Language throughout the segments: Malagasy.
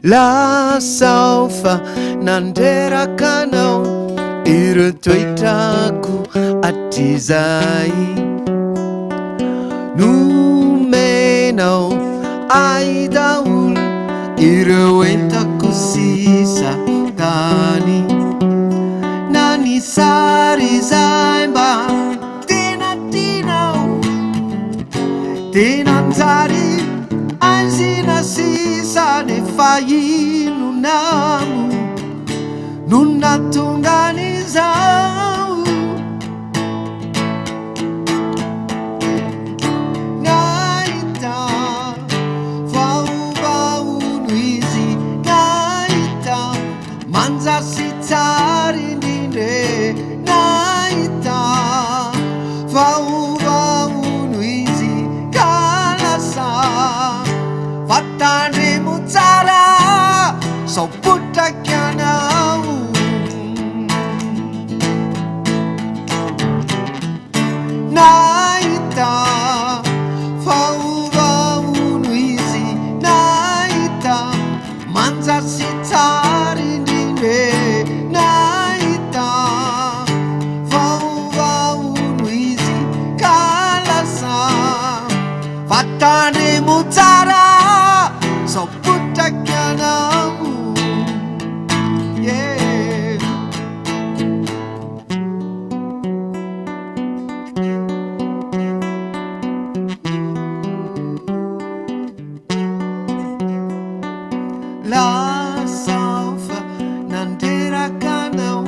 Lasa fa nanderaka anao ireo toetrako atizay nomenao ai daholo ireo entako sisa tany na ny sary izay mba tena tianao tena anjary anzina sisa nefa ino namo no natonga an'izao nahita vaovaono izy nahita manjasy tsara indrindre nahita vaovaono izy ka lasa fatandremo tsara sao potraky anao nahita vaovaono izy nahita manjasy tsara indrindre nahita vaovaono izy ka lasa fatandremo tsara sao potraky anao yeah. Lasa fa nanderaka anao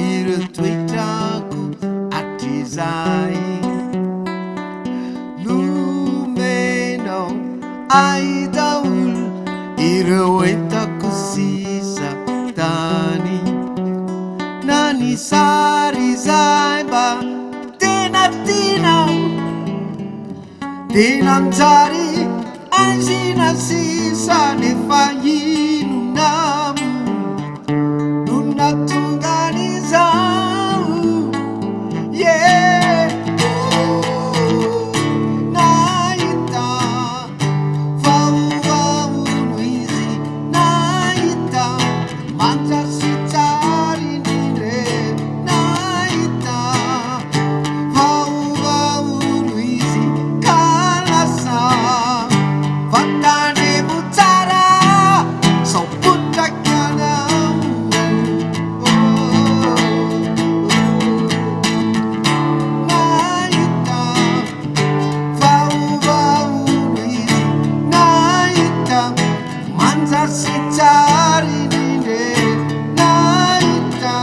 ireo toetrako atizay nomenao ai daholo ireo entako sisa tany na ny sary izay mba tena tianao tena anjary anzina sisa nefa ino namo no natonga an'izao yeah. Nahita vaovaono izy nahita manjasy tsara indrindre nahita vaovaono izy ka lasa fatandremo tsara sao potraky anao nahita vaovaono izy nahita manjasy tsara indrindre nahita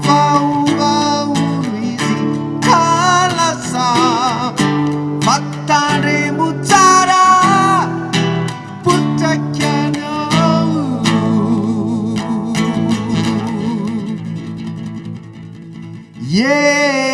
vaovaono izy ka lasa fatandremo tsara potraky anao yeah.